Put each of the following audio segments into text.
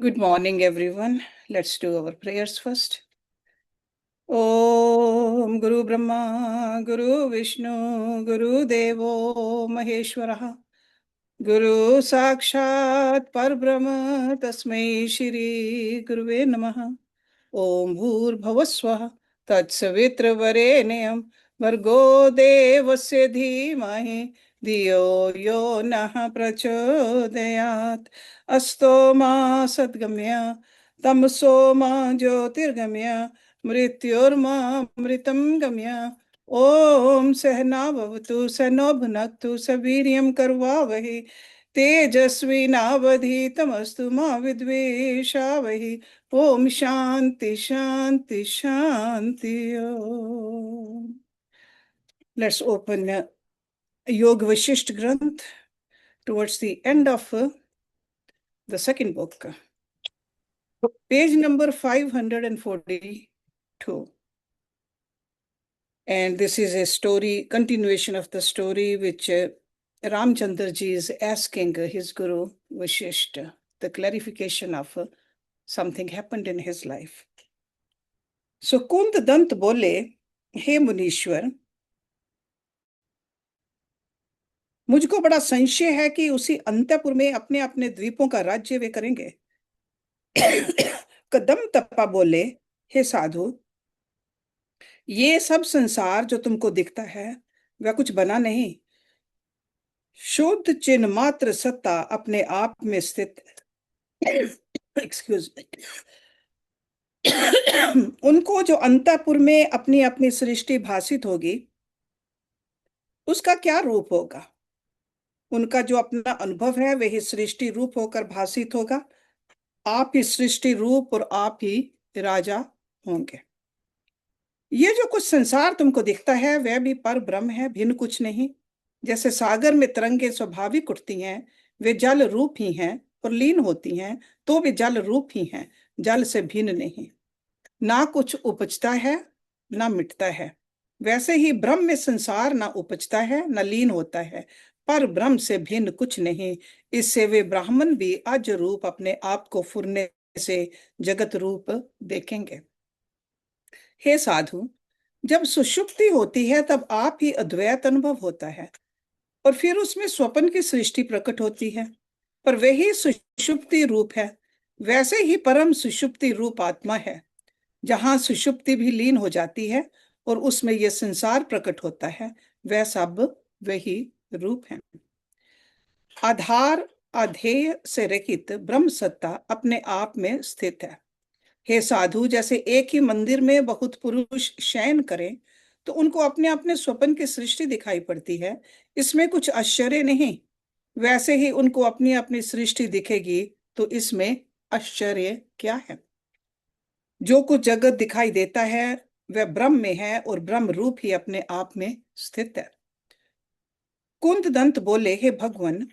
Good morning, everyone. Let's do our prayers first. Om Guru Brahma, Guru Vishnu, Guru Devo Maheshwara, Guru Sakshat Parbrahma, Tasmai Shri Guruve Namaha. Om Bhur Swah Tatsavitra Vargo Devasya Dhimahi Dhiyo Yo Nah Prachodayat Asto Ma Sadgamya Tamso Ma Jyotirgamya Mrityorma Mritam Gamya Om Sehna Bhavatu Sehno Bhunaktu Saviryam Karvavahi तेजस्विनावधीतमस्तु मा विद्वेषावहि ओम शांति शांति Shanti Om. Let's open Yoga Vashishth Granth towards the end of the second book, page number 542. And this is a story, continuation of the story which Ramchandra ji is asking his Guru Vashishth, the clarification of something happened in his life. So Kund Dant bole, हे मुनीश्वर, मुझको बड़ा संशय है कि उसी अंतपुर में अपने अपने द्वीपों का राज्य वे करेंगे। कदम तपा बोले, हे साधु, ये सब संसार जो तुमको दिखता है वह कुछ बना नहीं, शुद्ध चिन्ह मात्र सत्ता अपने आप में स्थित। एक्सक्यूज उनको जो अंतपुर में अपनी अपनी सृष्टि भासित होगी उसका क्या रूप होगा? उनका जो अपना अनुभव है वही सृष्टि रूप होकर भासित होगा। आप ही सृष्टि रूप और आप ही राजा होंगे। ये जो कुछ संसार तुमको दिखता है वह भी पर ब्रह्म है, भिन्न कुछ नहीं। जैसे सागर में तरंगे स्वाभाविक उठती हैं, वे जल रूप ही हैं, और लीन होती हैं तो वे जल रूप ही हैं, जल से भिन्न नहीं। ना कुछ उपजता है ना मिटता है, वैसे ही ब्रह्म में संसार ना उपजता है ना लीन होता है, पर ब्रह्म से भिन्न कुछ नहीं। इससे वे ब्राह्मण भी अज रूप अपने आप को फुरने से जगत रूप देखेंगे। हे साधु, जब सुषुप्ति होती है तब आप ही अद्वैत अनुभव होता है और फिर उसमें स्वप्न की सृष्टि प्रकट होती है, पर वही सुषुप्ति रूप है। वैसे ही परम सुषुप्ति रूप आत्मा है, जहां सुषुप्ति भी लीन हो जाती है और उसमें यह संसार प्रकट होता है, वह सब वही रूप है। आधार अधेय से रहित ब्रह्म सत्ता अपने आप में स्थित है। हे साधु, जैसे एक ही मंदिर में बहुत पुरुष शयन करें तो उनको अपने अपने स्वप्न की सृष्टि दिखाई पड़ती है, इसमें कुछ आश्चर्य नहीं। वैसे ही उनको अपनी अपनी सृष्टि दिखेगी तो इसमें आश्चर्य क्या है? जो कुछ जगत दिखाई देता है वह ब्रह्म में है और ब्रह्म रूप ही अपने आप में स्थित है। कुंद दंत बोले, हे भगवान,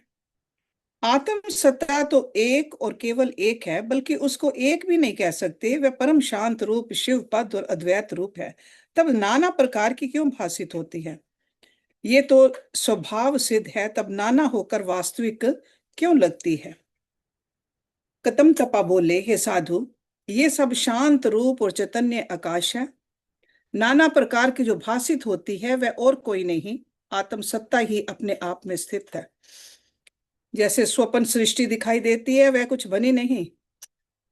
आत्म सत्ता तो एक और केवल एक है, बल्कि उसको एक भी नहीं कह सकते। वह परम शांत रूप शिव पद और अद्वैत रूप है, तब नाना प्रकार की क्यों भासित होती है? ये तो स्वभाव सिद्ध है, तब नाना होकर वास्तविक क्यों लगती है? कदम तपा बोले, हे साधु, ये सब शांत रूप और चैतन्य आकाश है। नाना प्रकार की जो भासित होती है वह और कोई नहीं, आत्म सत्ता ही अपने आप में स्थित है। जैसे स्वप्न सृष्टि दिखाई देती है वह कुछ बनी नहीं,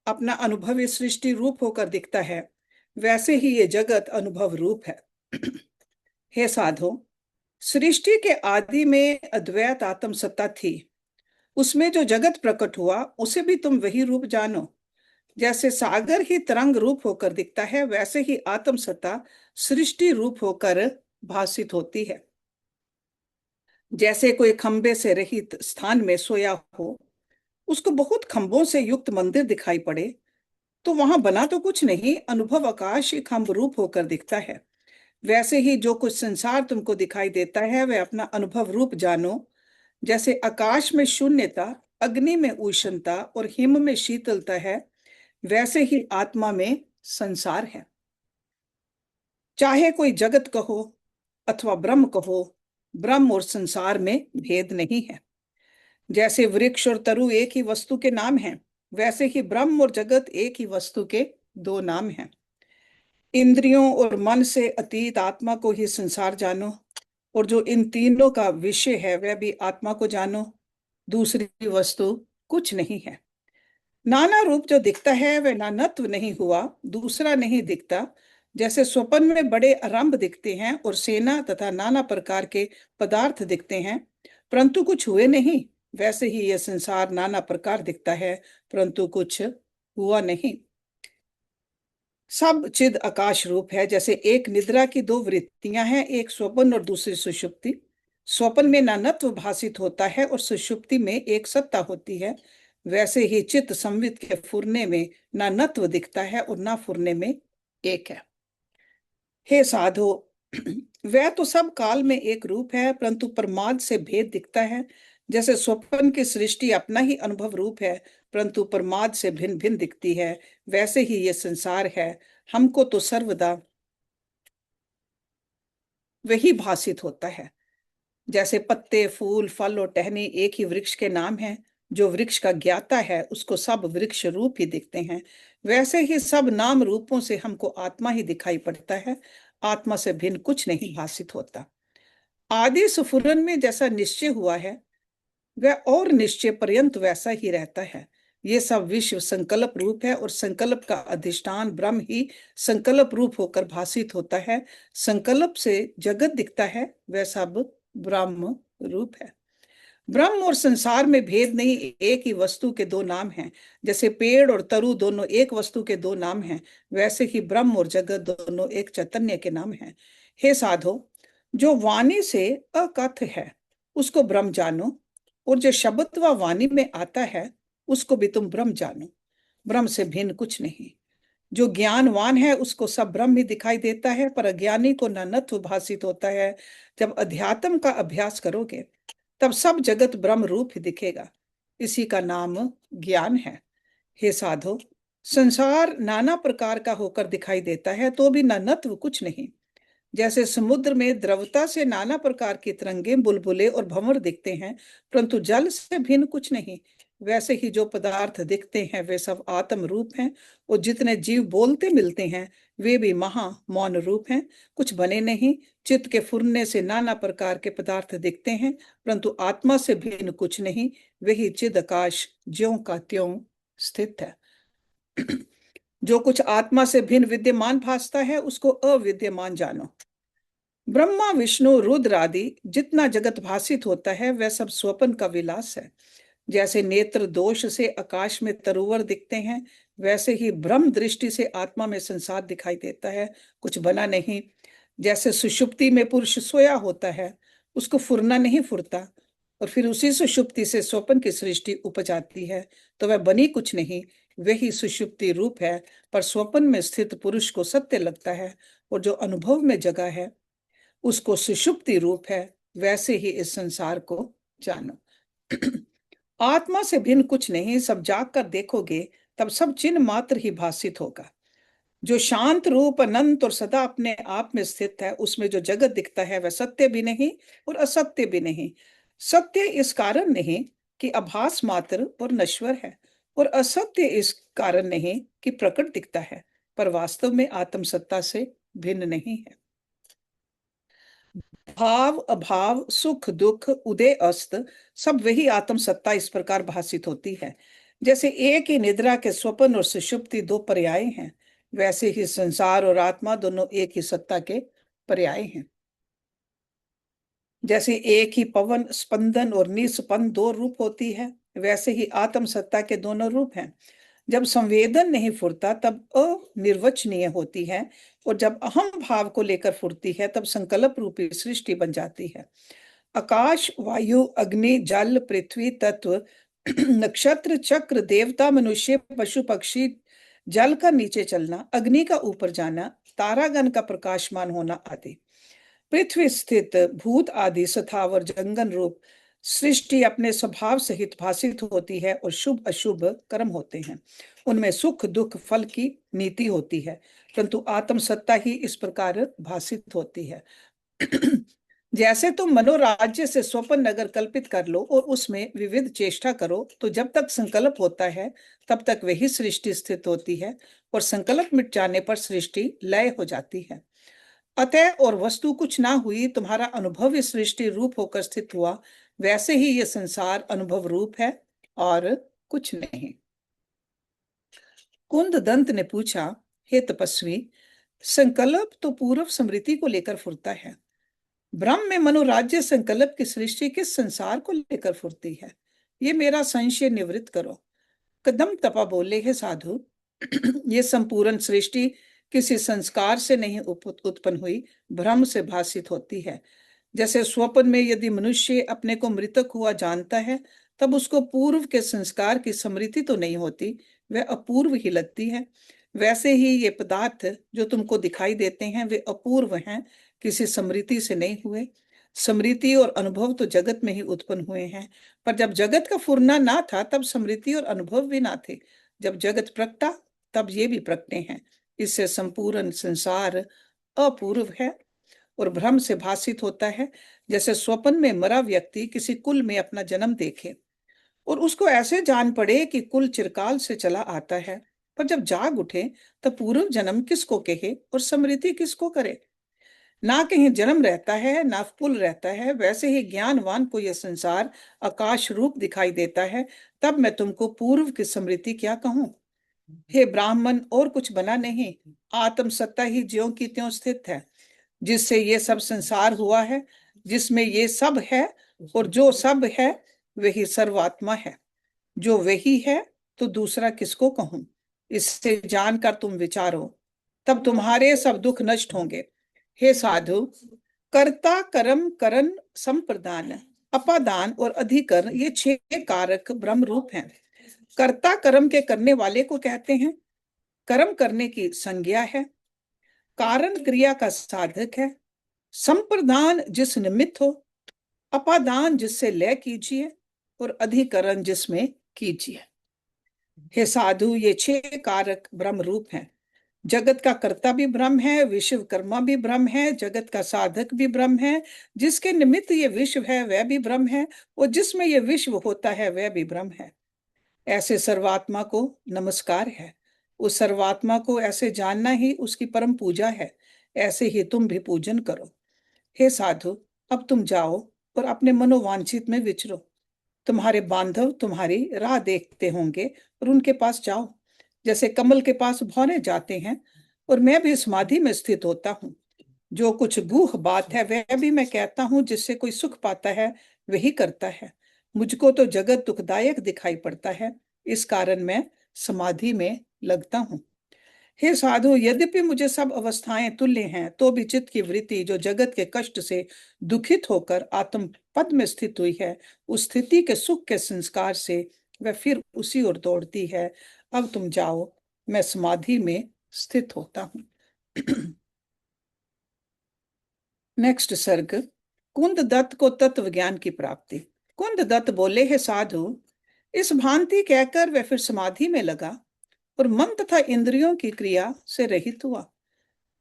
अपना अनुभव सृष्टि रूप होकर दिखता है, वैसे ही ये जगत अनुभव रूप है। हे साधो, सृष्टि के आदि में अद्वैत आत्म सत्ता थी, उसमें जो जगत प्रकट हुआ उसे भी तुम वही रूप जानो। जैसे सागर ही तरंग रूप होकर दिखता है, वैसे ही आत्म सत्ता सृष्टि रूप होकर भासित होती है। जैसे कोई खंबे से रहित स्थान में सोया हो, उसको बहुत खंभों से युक्त मंदिर दिखाई पड़े तो वहां बना तो कुछ नहीं, अनुभव आकाश ही खंभ रूप होकर दिखता है। वैसे ही जो कुछ संसार तुमको दिखाई देता है वह अपना अनुभव रूप जानो। जैसे आकाश में शून्यता, अग्नि में उष्णता और हिम में शीतलता है, वैसे ही आत्मा में संसार है। चाहे कोई जगत कहो अथवा ब्रह्म कहो, ब्रह्म और संसार में भेद नहीं है। जैसे वृक्ष और तरु एक ही वस्तु के नाम हैं, वैसे ही ब्रह्म और जगत एक ही वस्तु के दो नाम हैं। इंद्रियों और मन से अतीत आत्मा को ही संसार जानो, और जो इन तीनों का विषय है वह भी आत्मा को जानो। दूसरी वस्तु कुछ नहीं है। नाना रूप जो दिखता है वह नानत्व नहीं हुआ, दूसरा नहीं दिखता। जैसे स्वप्न में बड़े आरंभ दिखते हैं और सेना तथा नाना प्रकार के पदार्थ दिखते हैं, परंतु कुछ हुए नहीं, वैसे ही यह संसार नाना प्रकार दिखता है, परंतु कुछ हुआ नहीं। सब चिद आकाश रूप है। जैसे एक निद्रा की दो वृत्तियां हैं, एक स्वप्न और दूसरी सुषुप्ति। स्वप्न में नानत्व भासित होता है और सुषुप्ति में एक सत्ता होती है। वैसे ही चित्त संवित के फुरने में नानत्व दिखता है और ना फुरने में एक है। हे साधो, वह तो सब काल में एक रूप है, परंतु प्रमाद से भेद दिखता है। जैसे स्वप्न की सृष्टि अपना ही अनुभव रूप है, परंतु प्रमाद से भिन्न भिन्न दिखती है, वैसे ही ये संसार है, हमको तो सर्वदा वही भासित होता है। जैसे पत्ते, फूल, फल और टहनी एक ही वृक्ष के नाम हैं, जो वृक्ष का ज्ञाता है उसको सब वृक्ष रूप ही दिखते हैं, वैसे ही सब नाम रूपों से हमको आत्मा ही दिखाई पड़ता है। आत्मा से भिन्न कुछ नहीं भासित होता। आदि सुफुरन में जैसा निश्चय हुआ है वह और निश्चय पर्यंत वैसा ही रहता है। ये सब विश्व संकल्प रूप है और संकल्प का अधिष्ठान ब्रह्म ही संकल्प रूप होकर भासित होता है। संकल्प से जगत दिखता है, वह सब ब्रह्म रूप है। ब्रह्म और संसार में भेद नहीं, एक ही वस्तु के दो नाम हैं। जैसे पेड़ और तरु दोनों एक वस्तु के दो नाम हैं, वैसे ही ब्रह्म और जगत दोनों एक चैतन्य के नाम हैं। हे साधो, जो वाणी से अकथ है उसको ब्रह्म जानो, और जो शब्द व वाणी में आता है उसको भी तुम ब्रह्म जानो। ब्रह्म से भिन्न कुछ नहीं। जो ज्ञानवान है उसको सब ब्रह्म ही दिखाई देता है, पर अज्ञानी को नानत्व भासित होता है। जब अध्यात्म का अभ्यास करोगे तब सब जगत ब्रह्म रूप ही दिखेगा। इसी का नाम ज्ञान है। हे साधो, संसार नाना प्रकार का होकर दिखाई देता है तो भी नानत्व कुछ नहीं। जैसे समुद्र में द्रवता से नाना प्रकार की तरंगे, बुलबुले और भंवर दिखते हैं, परंतु जल से भिन्न कुछ नहीं, वैसे ही जो पदार्थ दिखते हैं वे सब आत्म रूप हैं, और जितने जीव बोलते मिलते हैं वे भी महा मौन रूप हैं, कुछ बने नहीं। चित्त के फुरने से नाना प्रकार के पदार्थ दिखते हैं, परंतु आत्मा से भिन्न कुछ नहीं, वही चिद आकाश ज्यों का त्यों स्थित है। जो कुछ आत्मा से भिन्न विद्यमान भासता है उसको अविद्यमान जानो। ब्रह्मा, विष्णु, रुद्र आदि जितना जगत भासित होता है वह सब स्वप्न का विलास है। जैसे नेत्र दोष से आकाश में तरोवर दिखते हैं, वैसे ही ब्रह्म दृष्टि से आत्मा में संसार दिखाई देता है, कुछ बना नहीं। जैसे सुषुप्ति में पुरुष सोया होता है, उसको फुरना नहीं फुरता, और फिर उसी सुषुप्ति से स्वप्न की सृष्टि उपज आती है, तो वह बनी कुछ नहीं, वही सुषुप्ति रूप है। पर स्वप्न में स्थित पुरुष को सत्य लगता है, और जो अनुभव में जगा है उसको सुषुप्ति रूप है। वैसे ही इस संसार को जानो। आत्मा से भिन्न कुछ नहीं, सब जाग कर देखोगे तब सब चिन्ह मात्र ही भासित होगा। जो शांत रूप, अनंत और सदा अपने आप में स्थित है, उसमें जो जगत दिखता है वह सत्य भी नहीं और असत्य भी नहीं। सत्य इस कारण नहीं कि आभास मात्र और नश्वर है, और असत्य इस कारण नहीं कि प्रकट दिखता है, पर वास्तव में आत्म सत्ता से भिन्न नहीं है। भाव, अभाव, सुख, दुख, उदय, अस्त, सब वही आत्म सत्ता इस प्रकार भासित होती है। जैसे एक ही निद्रा के स्वप्न और सुषुप्ति दो पर्याय हैं, वैसे ही संसार और आत्मा दोनों एक ही सत्ता के पर्याय हैं। जैसे एक ही पवन स्पंदन और निस्पंद दो रूप होती है, वैसे ही आत्म सत्ता के दोनों रूप हैं। जब संवेदन नहीं फुरता तब अनिर्वचनीय होती है, और जब अहम भाव को लेकर फुरती है तब संकल्प रूपी सृष्टि बन जाती है। आकाश, वायु, अग्नि, जल, पृथ्वी तत्व, नक्षत्र, चक्र, देवता, मनुष्य, पशु, पक्षी, जल का नीचे चलना, अग्नि का ऊपर जाना, तारागण का प्रकाशमान होना आदि, पृथ्वी स्थित भूत आदि स्थावर जंगन रूप सृष्टि अपने स्वभाव सहित भासित होती है, और शुभ अशुभ कर्म होते हैं। उनमें सुख दुख फल की नीति होती है, परंतु आत्म सत्ता ही इस प्रकार भासित होती है। जैसे तुम मनोराज्य से स्वपन नगर कल्पित कर लो और उसमें विविध चेष्टा करो, तो जब तक संकल्प होता है तब तक वही सृष्टि स्थित होती है, और संकल्प मिट जाने पर सृष्टि लय हो जाती है। अतः और वस्तु कुछ ना हुई, तुम्हारा अनुभव इस सृष्टि रूप होकर स्थित हुआ, वैसे ही ये संसार अनुभव रूप है और कुछ नहीं। कुंद दंत ने पूछा, हे तपस्वी, संकल्प तो पूर्व स्मृति को लेकर फुरता है, ब्रह्म में मनोराज्य संकल्प की सृष्टि किस संसार को लेकर फुरती है? ये मेरा संशय निवृत्त करो। कदम तपा बोले, हे साधु, ये संपूर्ण सृष्टि किसी संस्कार से नहीं उत्पन्न हुई, भ्रम से भासित होती है। जैसे स्वप्न में यदि मनुष्य अपने को मृतक हुआ जानता है, तब उसको पूर्व के संस्कार की स्मृति तो नहीं होती, वह अपूर्व ही लगती है। वैसे ही ये पदार्थ जो तुमको दिखाई देते हैं वे अपूर्व हैं, किसी स्मृति से नहीं हुए। स्मृति और अनुभव तो जगत में ही उत्पन्न हुए हैं, पर जब जगत का फुरना ना था तब स्मृति और अनुभव भी ना थे। जब जगत प्रगटा तब ये भी प्रगटे हैं। इससे संपूर्ण संसार अपूर्व है और भ्रम से भासित होता है। जैसे स्वप्न में मरा व्यक्ति किसी कुल में अपना जन्म देखे और उसको ऐसे जान पड़े कि कुल चिरकाल से चला आता है, पर जब जाग उठे तब पूर्व जन्म किसको कहे और स्मृति किसको करे? ना कहीं जन्म रहता है ना कुल रहता है। वैसे ही ज्ञानवान को यह संसार आकाश रूप दिखाई देता है, तब मैं तुमको पूर्व की स्मृति क्या कहूं? हे ब्राह्मण, और कुछ बना नहीं, आत्म सत्ता ही ज्यों की त्यों स्थित है, जिससे ये सब संसार हुआ है, जिसमें ये सब है, और जो सब है वही सर्वात्मा है। जो वही है तो दूसरा किसको कहूं? इससे जानकर तुम विचारो, तब तुम्हारे सब दुख नष्ट होंगे। हे साधु, कर्ता, कर्म, करण, संप्रदान, अपादान और अधिकरण, ये 6 कारक ब्रह्म रूप हैं। कर्ता कर्म के करने वाले को कहते हैं, कर्म करने की संज्ञा है, कारण क्रिया का साधक है, संप्रदान जिस निमित्त हो, अपादान जिससे लय कीजिए, और अधिकरण जिसमें कीजिए। हे साधु, ये 6 कारक ब्रह्म रूप हैं। जगत का कर्ता भी ब्रह्म है, विश्वकर्मा भी ब्रह्म है, जगत का साधक भी ब्रह्म है, जिसके निमित्त ये विश्व है वह भी ब्रह्म है, और जिसमें ये विश्व होता है वह भी ब्रह्म है। ऐसे सर्वात्मा को नमस्कार है। उस सर्वात्मा को ऐसे जानना ही उसकी परम पूजा है। ऐसे ही तुम भी पूजन करो। हे साधु, अब तुम जाओ और अपने मनोवांछित में विचरो। तुम्हारे बांधव तुम्हारी राह देखते होंगे और उनके पास जाओ, जैसे कमल के पास भौरे जाते हैं। और मैं भी समाधि में स्थित होता हूँ। जो कुछ गूढ़ बात है वह भी मैं कहता हूँ, जिससे कोई सुख पाता है वही करता है। मुझको तो जगत दुखदायक दिखाई पड़ता है, इस कारण मैं समाधि में लगता हूँ। हे साधु, यद्यपि मुझे सब अवस्थाएं तुल्य हैं, तो भी चित्त की वृत्ति जो जगत के कष्ट से दुखित होकर आत्म पद में स्थित हुई है, उस स्थिति के सुख के संस्कार से वह फिर उसी ओर दौड़ती है। अब तुम जाओ, मैं समाधि में स्थित होता हूँ। नेक्स्ट सर्ग। कुंद दत्त को तत्व ज्ञान की प्राप्ति। कुंद दत्त बोले, हे साधु, इस भांति कहकर वह फिर समाधि में लगा और मन तथा इंद्रियों की क्रिया से रहित हुआ,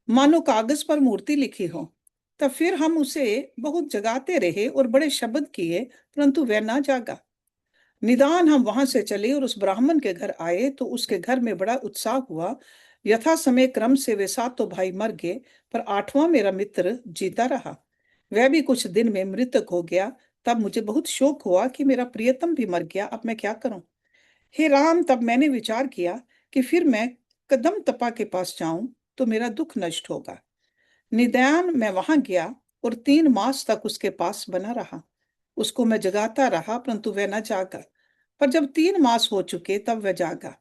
मानो कागज पर मूर्ति लिखी हो। तब फिर हम उसे बहुत जगाते रहे और बड़े शब्द किए, परंतु वह ना जागा। निदान हम वहां से चले और उस ब्राह्मण के घर आए, तो उसके घर में बड़ा उत्साह हुआ। यथा समय क्रम से वे 7 भाई मर गए, पर 8वां मेरा मित्र जीता रहा। वह भी कुछ दिन में मृतक हो गया। तब मुझे बहुत शोक हुआ कि मेरा प्रियतम भी मर गया, अब मैं क्या करूं? हे राम, तब मैंने विचार किया कि फिर मैं कदम तपा के पास जाऊं तो मेरा दुख नष्ट होगा। निदान मैं वहां गया और 3 मास तक उसके पास बना रहा। उसको मैं जगाता रहा, परंतु वह न जागा। पर जब 3 मास हो चुके तब वह जागा।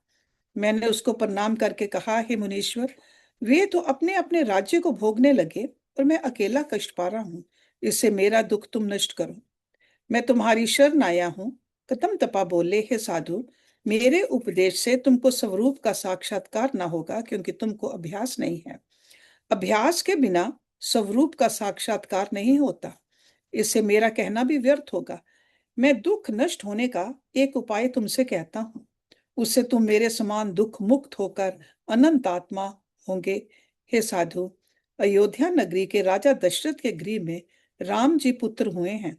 मैंने उसको प्रणाम करके कहा, हे मुनीश्वर, वे तो अपने अपने राज्य को भोगने लगे और मैं अकेला कष्ट पा रहा हूँ। इससे मेरा दुख तुम नष्ट करो। मैं तुम्हारी शरण आया हूँ। कदम तपा बोले, हे साधु, मेरे उपदेश से तुमको स्वरूप का साक्षात्कार न होगा, क्योंकि तुमको अभ्यास नहीं है। अभ्यास के बिना स्वरूप का साक्षात्कार नहीं होता। इससे मेरा कहना भी व्यर्थ होगा। मैं दुख नष्ट होने का एक उपाय तुमसे कहता हूँ, उससे तुम मेरे समान दुख मुक्त होकर अनंत आत्मा होंगे। हे साधु, अयोध्या नगरी के राजा दशरथ के गृह में राम जी पुत्र हुए हैं,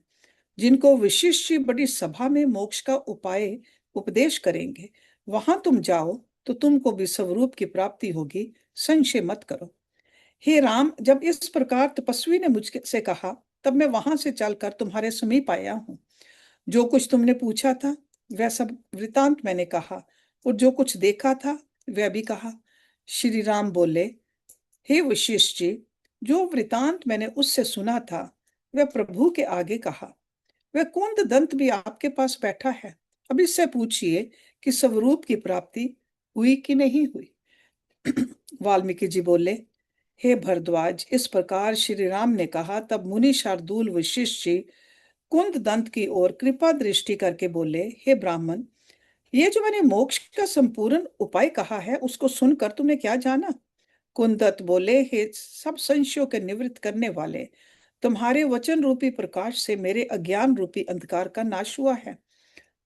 जिनको विशिष्ट जी बड़ी सभा में मोक्ष का उपाय उपदेश करेंगे। वहां तुम जाओ तो तुमको भी स्वरूप की प्राप्ति होगी, संशय मत करो। हे राम, जब इस प्रकार तपस्वी ने मुझसे कहा, तब मैं वहां से चलकर तुम्हारे समीप आया हूँ। जो कुछ तुमने पूछा था वह सब वृतांत मैंने कहा, और जो कुछ देखा था वह भी कहा। श्री राम बोले, हे वशिष्ठ जी, जो वृतांत मैंने उससे सुना था वह प्रभु के आगे कहा। वह कुंद दंत भी आपके पास बैठा है। अब इससे पूछिए कि स्वरूप की प्राप्ति हुई कि नहीं हुई। वाल्मीकि जी बोले, हे भरद्वाज, इस प्रकार श्री राम ने कहा। तब मुनि शार्दूल वशिष्ठ जी कुंद दंत की ओर कृपा दृष्टि करके बोले, हे ब्राह्मण, ये जो मैंने मोक्ष का संपूर्ण उपाय कहा है उसको सुनकर तुमने क्या जाना। कुंदत बोले, हे सब संशयों के निवृत्त करने वाले, तुम्हारे वचन रूपी प्रकाश से मेरे अज्ञान रूपी अंधकार का नाश हुआ है।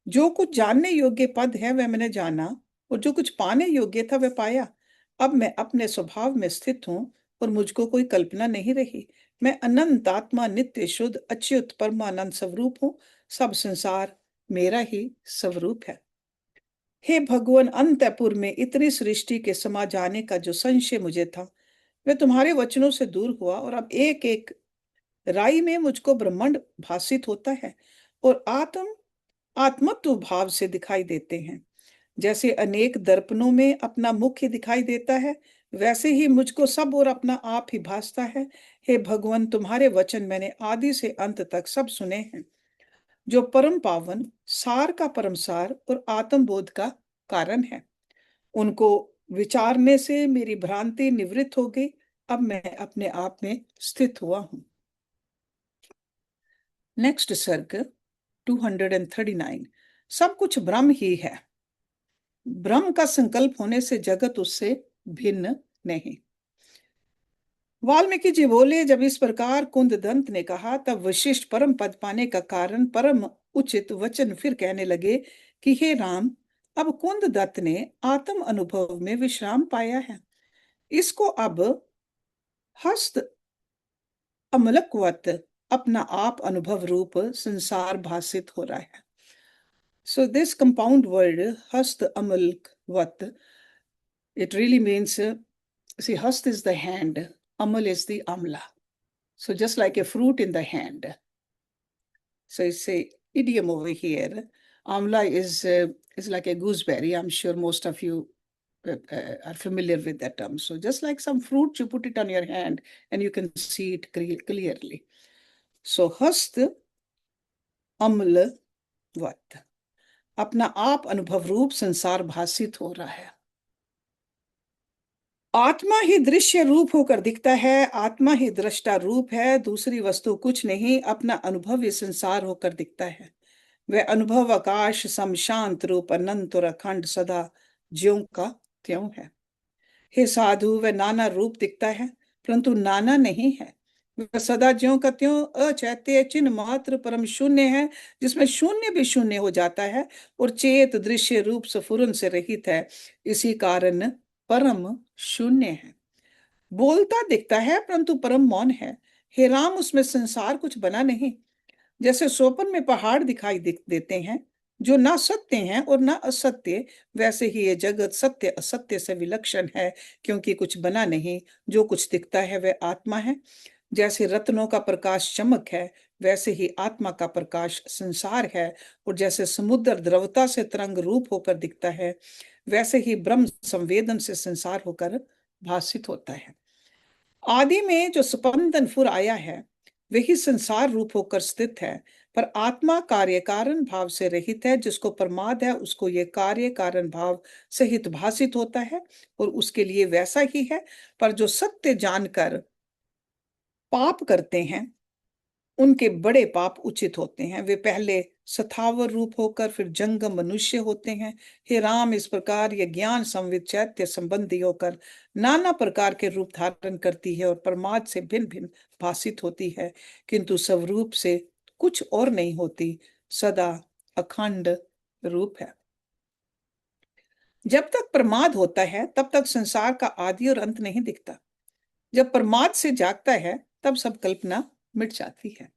जो कुछ जानने योग्य पद है वह मैंने जाना, और जो कुछ पाने योग्य था वह पाया। अब मैं अपने स्वभाव में स्थित हूँ, और मुझको कोई कल्पना नहीं रही। मैं अनंत आत्मा, नित्य शुद्ध अच्युत परमानंद स्वरूप हूँ। सब संसार मेरा ही स्वरूप है। हे भगवान, अंतःपुर में इतनी सृष्टि के समा जाने का जो संशय मुझे था वह तुम्हारे वचनों से दूर हुआ, और अब एक एक राई में मुझको ब्रह्मांड भासित होता है, और आत्मत्व भाव से दिखाई देते हैं। जैसे अनेक दर्पणों में अपना मुख ही दिखाई देता है, वैसे ही मुझको सब और अपना आप ही भासता है। हे भगवान, तुम्हारे वचन मैंने आदि से अंत तक सब सुने हैं, जो परम पावन, सार का परम सार और आत्मबोध का कारण है। उनको विचारने से मेरी भ्रांति निवृत्त हो गई। अब मैं अपने आप में स्थित हुआ हूं। नेक्स्ट सर्ग 239। सब कुछ ब्रह्म ही है। ब्रह्म का संकल्प होने से जगत उससे भिन्न नहीं। वाल्मीकि जी बोले, जब इस प्रकार कुंद दंत ने कहा, तब वशिष्ठ परम पद पाने का कारण परम उचित वचन फिर कहने लगे कि हे राम, अब कुंद दत्त ने आत्म अनुभव में विश्राम पाया है। इसको अब हस्त अमलकवत अपना आप अनुभव रूप संसार भासित हो रहा है। So this compound word hast amalkvat, it really means, see, hast is the hand, amal is the amla. So just like a fruit in the hand. So it's a idiom over here. Amla is like a gooseberry. I'm sure most of you are familiar with that term. So just like some fruit, you put it on your hand and you can see it clearly. So hast amalvat, अपना आप अनुभव रूप संसार भासित हो रहा है। आत्मा ही दृश्य रूप होकर दिखता है, आत्मा ही दृष्टा रूप है, दूसरी वस्तु कुछ नहीं, अपना अनुभव ही संसार होकर दिखता है। वह अनुभव आकाश सम शांत रूप अनंत और अखंड सदा ज्यों का त्यों है। हे साधु, वह नाना रूप दिखता है, परंतु नाना नहीं है। वह सदा ज्यों का त्यों अचैत्य चिन्ह मात्र परम शून्य है, जिसमें शून्य भी शून्य हो जाता है, और चेत दृश्य रूप स्फुरन से रहित है। इसी कारण परम शून्य है। बोलता दिखता है परंतु परम मौन है। हे राम, उसमें संसार कुछ बना नहीं। जैसे सोपन में पहाड़ दिखाई देते हैं जो ना सत्य हैं और ना असत्य, वैसे ही ये जगत सत्य असत्य से विलक्षण है, क्योंकि कुछ बना नहीं। जो कुछ दिखता है वह आत्मा है। जैसे रत्नों का प्रकाश चमक है, वैसे ही आत्मा का प्रकाश संसार है। और जैसे समुद्र द्रवता से तरंग रूप होकर दिखता है, वैसे ही ब्रह्म संवेदन से संसार होकर भासित होता है। आदि में जो स्पंदन फुर आया है वही संसार रूप होकर स्थित है, पर आत्मा कार्य कारण भाव से रहित है। जिसको प्रमाद है उसको ये कार्य कारण भाव सहित भासित होता है, और उसके लिए वैसा ही है। पर जो सत्य जानकर पाप करते हैं उनके बड़े पाप उचित होते हैं। वे पहले सथावर रूप होकर फिर जंगम मनुष्य होते हैं। हे राम, इस प्रकार ये ज्ञान संवित चैत्य संबंधी होकर नाना प्रकार के रूप धारण करती है, और प्रमाद से भिन्न भिन्न भासित होती है, किंतु स्वरूप से कुछ और नहीं होती, सदा अखंड रूप है। जब तक प्रमाद होता है तब तक संसार का आदि और अंत नहीं दिखता। जब प्रमाद से जागता है तब सब कल्पना मिट जाती है।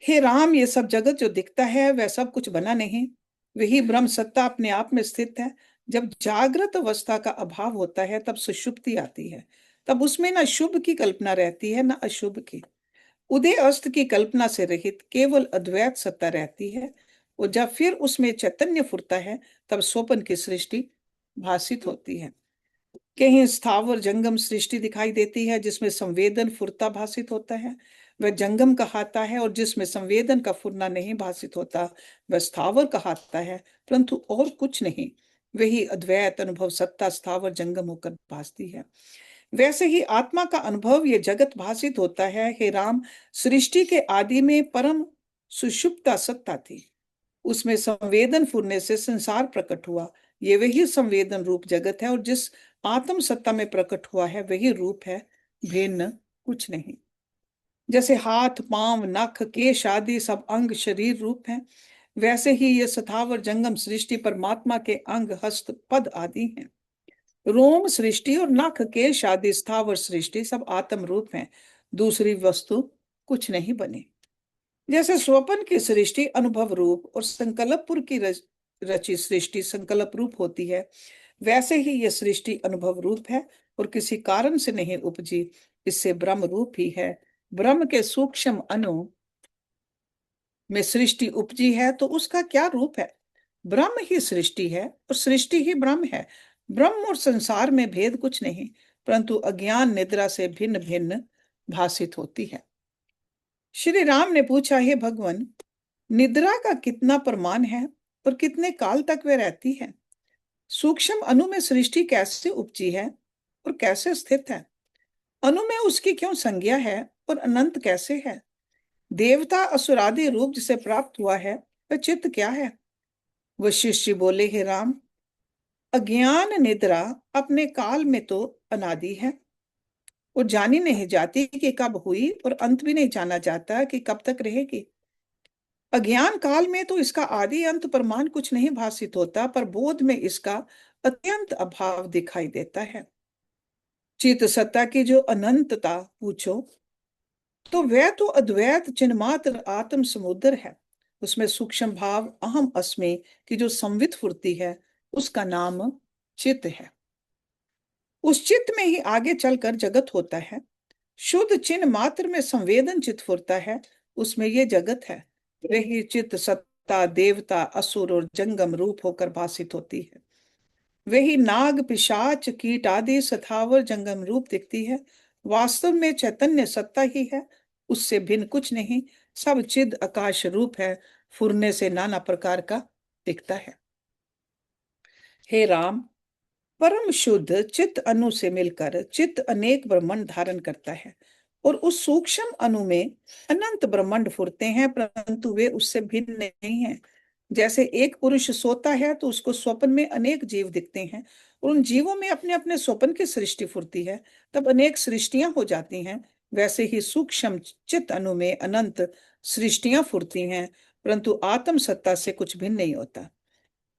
हे राम, ये सब जगत जो दिखता है वह सब कुछ बना नहीं, वही ब्रह्म सत्ता अपने आप में स्थित है। जब जागृत अवस्था का अभाव होता है तब सुषुप्ति आती है। तब उसमें न शुभ की कल्पना रहती है न अशुभ की। उदय अस्त की कल्पना से रहित केवल अद्वैत सत्ता रहती है। और जब फिर उसमें चैतन्य फुरता है तब स्वप्न की सृष्टि भासित होती है। कहीं स्थावर जंगम सृष्टि दिखाई देती है जिसमें संवेदन फुरता भासित होता है, वह जंगम कहाता है। और जिसमें संवेदन का फुरना नहीं भासित होता वह स्थावर कहाता है, परंतु और कुछ नहीं। वही अद्वैत अनुभव सत्ता स्थावर जंगम होकर भासती है। वैसे ही आत्मा का अनुभव ये जगत भासित होता है। हे राम, सृष्टि के आदि में परम सुषुप्ता सत्ता थी, उसमें संवेदन फुरने से संसार प्रकट हुआ। ये वही संवेदन रूप जगत है, और जिस आत्म सत्ता में प्रकट हुआ है वही रूप है, भिन्न कुछ नहीं। जैसे हाथ पांव नख केश आदि सब अंग शरीर रूप हैं, वैसे ही ये सथावर जंगम सृष्टि परमात्मा के अंग हस्त पद आदि हैं। रोम सृष्टि और नख केश आदि स्थावर सृष्टि सब आत्म रूप हैं, दूसरी वस्तु कुछ नहीं बनी। जैसे स्वपन की सृष्टि अनुभव रूप और संकल्पपुर की रची सृष्टि संकल्प रूप होती है, वैसे ही यह सृष्टि अनुभव रूप है और किसी कारण से नहीं उपजी, इससे ब्रह्म रूप ही है। ब्रह्म के सूक्ष्म अणु में सृष्टि उपजी है तो उसका क्या रूप है? ब्रह्म ही सृष्टि है और सृष्टि ही ब्रह्म है। ब्रह्म और संसार में भेद कुछ नहीं, परंतु अज्ञान निद्रा से भिन्न भिन्न भासित होती है। श्री राम ने पूछा, हे भगवान, निद्रा का कितना प्रमाण है और कितने काल तक वे रहती है? सूक्ष्म अणु में सृष्टि कैसे उपजी है और कैसे स्थित है? अणु में उसकी क्यों संज्ञा है और अनंत कैसे है? देवता असुरादि रूप जिसे प्राप्त हुआ है वह चित्त क्या है? वशिष्ठ जी बोले, हे राम, अज्ञान निद्रा अपने काल में तो अनादि है और जानी नहीं जाती कि कब हुई, और अंत भी नहीं जाना जाता कि कब तक रहेगी। अज्ञान काल में तो इसका आदि अंत प्रमाण कुछ नहीं भासित होता, पर बोध में इसका अत्यंत अभाव दिखाई देता है। चित सत्ता की जो अनंतता पूछो तो वह तो अद्वैत चिन्मात्र आत्म समुद्र है। उसमें सूक्ष्म भाव अहम अस्मि की जो संवित फुर्ती है उसका नाम चित्त है। उस चित्त में ही आगे चलकर जगत होता है। शुद्ध चिन्ह मात्र में संवेदन चित्त फुरता है, उसमें ये जगत है। वही चित्त सत्ता देवता असुर और जंगम रूप होकर भासित होती है। वही नाग पिशाच कीट आदि सथावर जंगम रूप दिखती है। वास्तव में चैतन्य सत्ता ही है, उससे भिन्न कुछ नहीं। सब चिद आकाश रूप है, फुरने से नाना प्रकार का दिखता है। हे राम, परम शुद्ध चित्त अणु से मिलकर चित्त अनेक ब्रह्मांड धारण करता है, और उस सूक्ष्म अणु में अनंत ब्रह्मांड फुरते हैं, परंतु वे उससे भिन्न नहीं हैं। जैसे एक पुरुष सोता है तो उसको स्वप्न में अनेक जीव दिखते हैं, और उन जीवों में अपने अपने स्वप्न की सृष्टि फुरती है, तब अनेक सृष्टियां हो जाती हैं। वैसे ही सूक्ष्म चित्त अणु में अनंत सृष्टियां फुरती हैं, परंतु आत्म सत्ता से कुछ भिन्न नहीं होता।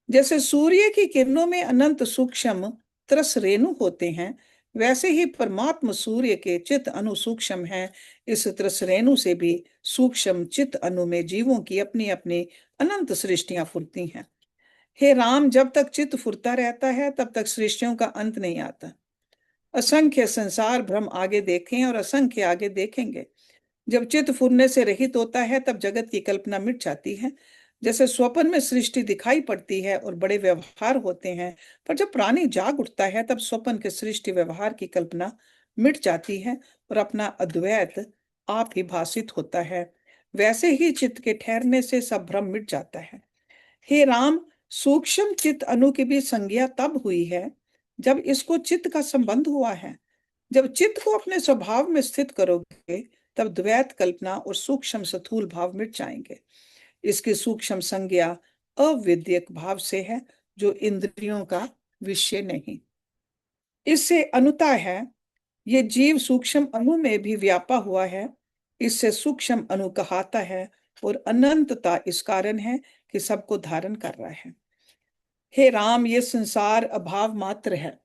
जैसे सूर्य की किरणों में अनंत सूक्ष्म त्रस रेणु होते हैं, वैसे ही परमात्मा सूर्य के चित्त अणु सूक्ष्म है। इस त्रस रेणु से भी सूक्ष्म चित्त अणु में जीवों की अपनी अपनी अनंत सृष्टियां फुरती हैं। हे राम, जब तक चित्त फुरता रहता है तब तक सृष्टियों का अंत नहीं आता। असंख्य संसार भ्रम आगे देखें और असंख्य आगे देखेंगे। जब चित्त फुरने से रहित होता है तब जगत की कल्पना मिट जाती है। जैसे स्वप्न में सृष्टि दिखाई पड़ती है और बड़े व्यवहार होते हैं, पर जब प्राणी जाग उठता है तब स्वप्न के सृष्टि व्यवहार की कल्पना मिट जाती है और अपना अद्वैत आप ही भासित होता है। वैसे ही चित्त के ठहरने से सब भ्रम मिट जाता है। हे राम, सूक्ष्म चित्त अणु की भी संज्ञा तब हुई है जब इसको चित्त का संबंध हुआ है। जब चित्त को अपने स्वभाव में स्थित करोगे तब द्वैत कल्पना और सूक्ष्म स्थूल भाव मिट जाएंगे। इसकी सूक्ष्म संज्ञा अविद्यक भाव से है, जो इंद्रियों का विषय नहीं। इससे अनुता है, ये जीव सूक्ष्म अणु में भी व्यापा हुआ है, इससे सूक्ष्म अणु कहाता है, और अनंतता इस कारण है कि सबको धारण कर रहा है। हे राम, ये संसार अभाव मात्र है।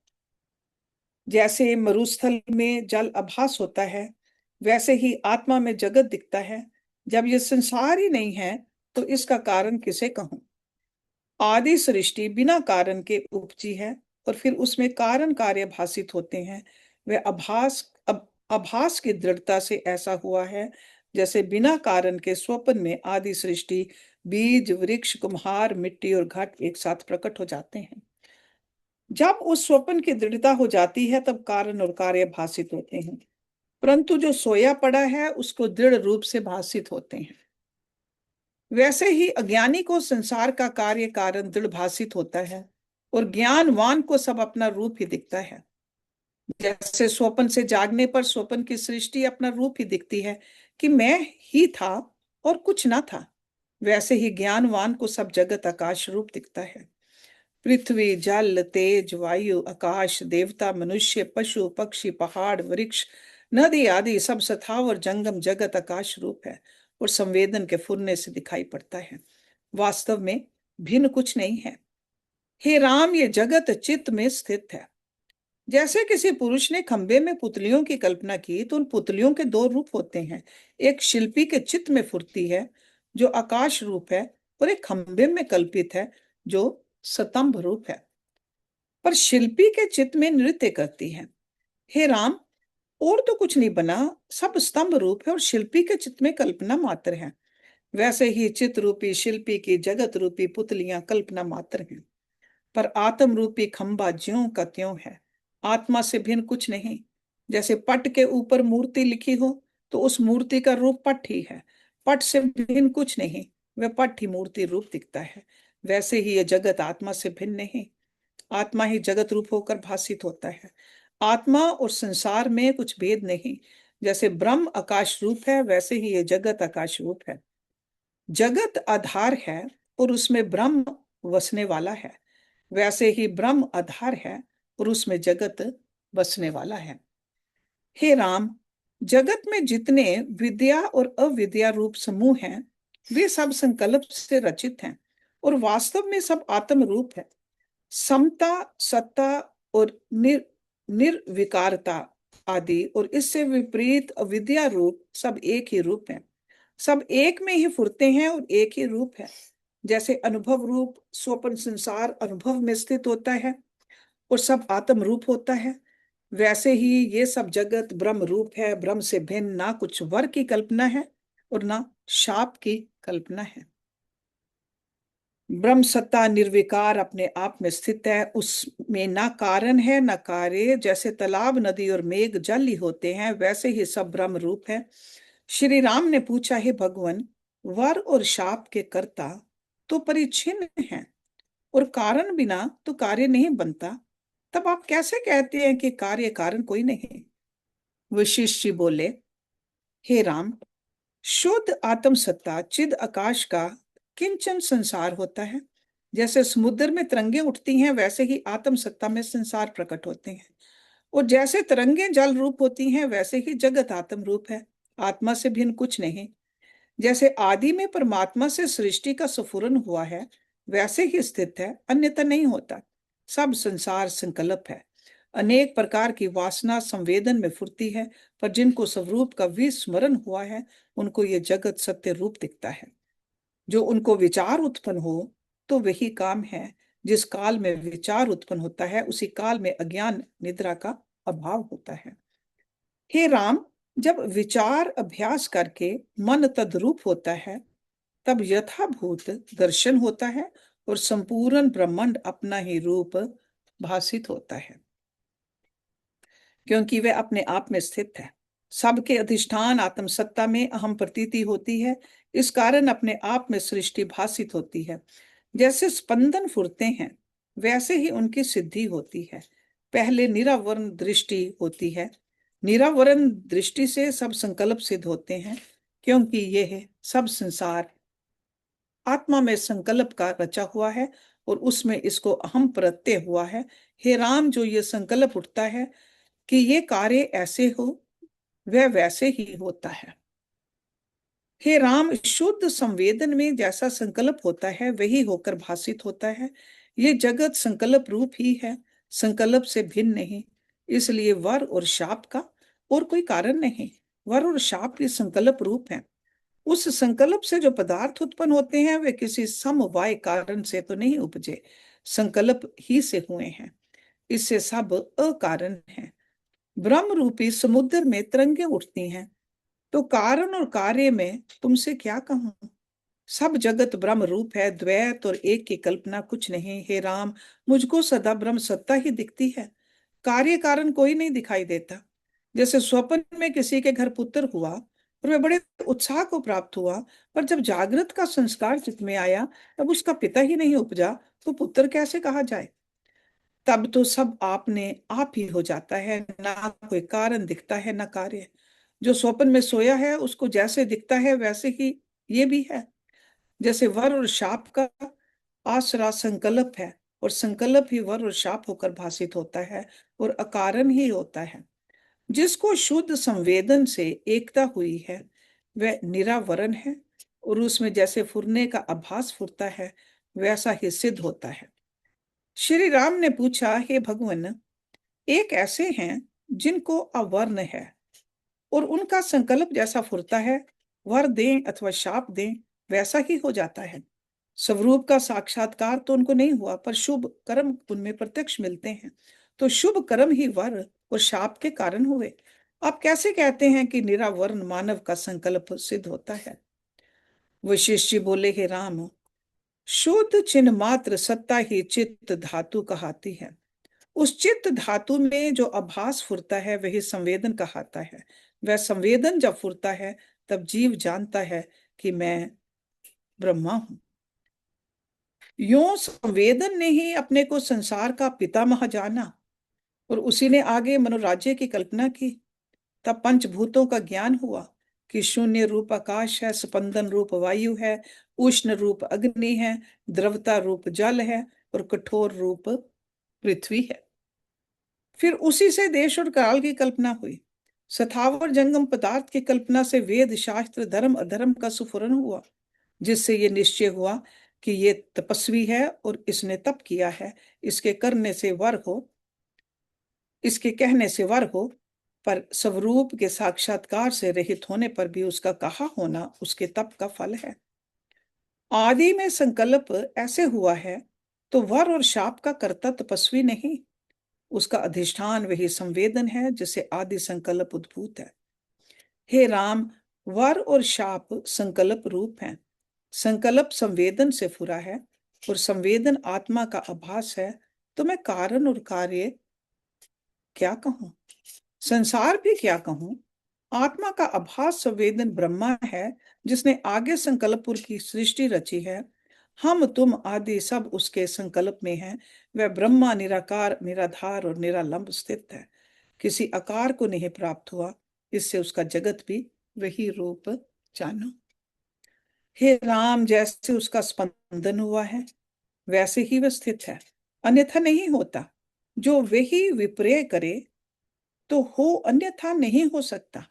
जैसे मरुस्थल में जल आभास होता है, वैसे ही आत्मा में जगत दिखता है। जब ये संसार ही नहीं है तो इसका कारण किसे कहूं? आदि सृष्टि बिना कारण के उपजी है और फिर उसमें कारण कार्य भासित होते हैं। वह आभास की दृढ़ता से ऐसा हुआ है जैसे बिना कारण के स्वप्न में आदि सृष्टि, बीज, वृक्ष, कुम्हार, मिट्टी और घट एक साथ प्रकट हो जाते हैं। जब उस स्वप्न की दृढ़ता हो जाती है तब कारण और कार्य भासित होते हैं, परंतु जो सोया पड़ा है उसको दृढ़ रूप से भासित होते हैं। वैसे ही अज्ञानी को संसार का कार्य कारण दृढ़ भासित होता है और ज्ञानवान को सब अपना रूप ही दिखता है। जैसे स्वप्न से जागने पर स्वप्न की सृष्टि अपना रूप ही दिखती है कि मैं ही था और कुछ ना था, वैसे ही ज्ञानवान को सब जगत आकाश रूप दिखता है। पृथ्वी, जल, तेज, वायु, आकाश, देवता, मनुष्य, पशु, पक्षी, पहाड़, वृक्ष, नदी आदि सब स्थावर जंगम जगत आकाश रूप है और संवेदन के फुरने से दिखाई पड़ता है। वास्तव में भिन्न कुछ नहीं है। हे राम, ये जगत चित्त में स्थित है। जैसे किसी पुरुष ने खंबे में पुतलियों की कल्पना की तो उन पुतलियों के दो रूप होते हैं। एक शिल्पी के चित्त में फुर्ती है जो आकाश रूप है, और एक खंबे में कल्पित है जो स्तंभ रूप है, पर शिल्पी के चित्त में नृत्य करती है। हे राम, और तो कुछ नहीं बना, सब स्तंभ रूप है और शिल्पी के चित्त में कल्पना मात्र है। वैसे ही चित्त रूपी शिल्पी की जगत रूपी पुतलियां कल्पना मात्र हैं, पर आत्म रूपी खंबा ज्यों का त्यों है, आत्मा से भिन्न कुछ नहीं। जैसे पट के ऊपर मूर्ति लिखी हो तो उस मूर्ति का रूप पट ही है, पट से भिन्न कुछ नहीं, वह पट ही मूर्ति रूप दिखता है। वैसे ही यह जगत आत्मा से भिन्न नहीं, आत्मा ही जगत रूप होकर भासित होता है। आत्मा और संसार में कुछ भेद नहीं। जैसे ब्रह्म आकाश रूप है वैसे ही यह जगत आकाश रूप है। जगत आधार है और उसमें ब्रह्म वसने वाला है, वैसे ही ब्रह्म आधार है और उसमें जगत बसने वाला है। हे राम, जगत में जितने विद्या और अविद्या रूप समूह हैं वे सब संकल्प से रचित हैं और वास्तव में सब आत्म रूप है। समता, सत्ता और निर्विकारता आदि और इससे विपरीत अविद्या रूप सब एक ही रूप है। सब एक में ही फुरते हैं और एक ही रूप है। जैसे अनुभव रूप स्वप्न संसार अनुभव में स्थित होता है और सब आत्म रूप होता है, वैसे ही ये सब जगत ब्रह्म रूप है। ब्रह्म से भिन्न ना कुछ वर की कल्पना है और ना शाप की कल्पना है। ब्रह्म सत्ता निर्विकार अपने आप में स्थित है, उसमें ना कारण है ना कार्य। जैसे तालाब, नदी और मेघ जल ही होते हैं वैसे ही सब ब्रह्म रूप है। श्री राम ने पूछा, है भगवान, वर और शाप के कर्ता तो परिच्छिन्न हैं और कारण बिना तो कार्य नहीं बनता, तब आप कैसे कहते हैं कि कार्य कारण कोई नहीं? वशिष्ठ जी बोले, हे राम, शुद्ध आत्म सत्ता चिद आकाश का किंचन संसार होता है। जैसे समुद्र में तरंगे उठती हैं वैसे ही आत्म सत्ता में संसार प्रकट होते हैं, और जैसे तरंगे जल रूप होती हैं वैसे ही जगत आत्म रूप है, आत्मा से भिन्न कुछ नहीं। जैसे आदि में परमात्मा से सृष्टि का स्फुरन हुआ है वैसे ही स्थित है, अन्यथा नहीं होता। सब संसार संकल्प है। अनेक प्रकार की वासना संवेदन में फुरती है, पर जिनको स्वरूप का विस्मरण हुआ है उनको ये जगत सत्य रूप दिखता है। जो उनको विचार उत्पन्न हो तो वही काम है। जिस काल में विचार उत्पन्न होता है उसी काल में अज्ञान निद्रा का अभाव होता है। हे राम, जब विचार अभ्यास करके मन तद्रूप होता है तब यथाभूत दर्शन होता है और संपूर्ण ब्रह्मांड अपना ही रूप भासित होता है, क्योंकि वह अपने आप में स्थित है। सबके अधिष्ठान आत्म सत्ता में अहम प्रतीति होती है, इस कारण अपने आप में सृष्टि भासित होती है। जैसे स्पंदन फुरते हैं वैसे ही उनकी सिद्धि होती है। पहले निरावरण दृष्टि होती है। निरावरण दृष्टि से सब संकल्प सिद्ध होते हैं, क्योंकि यह सब संसार आत्मा में संकल्प का रचा हुआ है और उसमें इसको अहम प्रत्यय हुआ है। हे राम, जो ये संकल्प उठता है कि ये कार्य ऐसे हो वह वैसे ही होता है। हे राम, शुद्ध संवेदन में जैसा संकल्प होता है वही होकर भासित होता है। ये जगत संकल्प रूप ही है, संकल्प से भिन्न नहीं। इसलिए वर और शाप का और कोई कारण नहीं। वर और शाप भी संकल्प रूप हैं। उस संकल्प से जो पदार्थ उत्पन्न होते हैं वे किसी समवाय कारण से तो नहीं उपजे, संकल्प ही से हुए हैं। इससे सब अकारण है। ब्रह्म रूपी समुद्र में तरंगे उठती हैं, तो कारण और कार्य में तुमसे क्या कहूं। सब जगत ब्रह्म रूप है, द्वैत और एक की कल्पना कुछ नहीं। हे राम, मुझको सदा ब्रह्म सत्ता ही दिखती है, कार्य कारण कोई नहीं दिखाई देता। जैसे स्वप्न में किसी के घर पुत्र हुआ और वह बड़े उत्साह को प्राप्त हुआ, पर जब जागृत का संस्कार चित्त में आया तब उसका पिता ही नहीं उपजा, तो पुत्र कैसे कहा जाए। तब तो सब आपने आप ही हो जाता है, ना कोई कारण दिखता है ना कार्य। जो स्वप्न में सोया है उसको जैसे दिखता है वैसे ही ये भी है। जैसे वर और शाप का आसरा संकल्प है, और संकल्प ही वर और शाप होकर भाषित होता है और अकारण ही होता है। जिसको शुद्ध संवेदन से एकता हुई है वह निरावरण है, और उसमें जैसे फुरने का आभास फुरता है वैसा ही सिद्ध होता है। श्री राम ने पूछा, हे भगवान, एक ऐसे हैं जिनको अवर्ण है और उनका संकल्प जैसा फुरता है, वर दें अथवा शाप दें वैसा ही हो जाता है। स्वरूप का साक्षात्कार तो उनको नहीं हुआ, पर शुभ कर्म उनमें प्रत्यक्ष मिलते हैं, तो शुभ कर्म ही वर और शाप के कारण हुए। आप कैसे कहते हैं कि निरावरण मानव का संकल्प सिद्ध होता है। वशिष्ठ जी बोले, हे राम, शुद्ध चिन्ह मात्र सत्ता ही चित्त धातु कहती है। उस चित्त धातु में जो आभास फुरता है वही संवेदन कहता है। वह संवेदन जब फुरता है तब जीव जानता है कि मैं ब्रह्मा हूं। यूं संवेदन ने ही अपने को संसार का पितामह जाना, और उसी ने आगे मनोराज्य की कल्पना की। तब पंचभूतों का ज्ञान हुआ कि शून्य रूप आकाश है, स्पंदन रूप वायु है, उष्ण रूप अग्नि है, द्रवता रूप जल है और कठोर रूप पृथ्वी है। फिर उसी से देश और काल की कल्पना हुई। सथावर जंगम पदार्थ की कल्पना से वेद शास्त्र धर्म अधर्म का सुफुरन हुआ, जिससे ये निश्चय हुआ कि ये तपस्वी है और इसने तप किया है। इसके करने से वर हो, इसके कहने से वर हो, पर स्वरूप के साक्षात्कार से रहित होने पर भी उसका कहा होना उसके तप का फल है। आदि में संकल्प ऐसे हुआ है तो वर और शाप का कर्ता तपस्वी नहीं, उसका अधिष्ठान वही संवेदन है जिसे आदि संकल्प उद्भूत है। हे राम, वर और शाप संकल्प रूप हैं। संकल्प संवेदन से फुरा है और संवेदन आत्मा का आभास है, तो मैं कारण और कार्य क्या कहूं, संसार भी क्या कहूं। आत्मा का आभास संवेदन ब्रह्मा है, जिसने आगे संकल्पपुर की सृष्टि रची है। हम तुम आदि सब उसके संकल्प में हैं। वह ब्रह्मा निराकार निराधार और निरालंब स्थित है, किसी आकार को नहीं प्राप्त हुआ। इससे उसका जगत भी वही रूप जानो। हे राम, जैसे उसका स्पंदन हुआ है वैसे ही वह स्थित है, अन्यथा नहीं होता। जो वही विपर्य करे तो हो, अन्यथा नहीं हो सकता।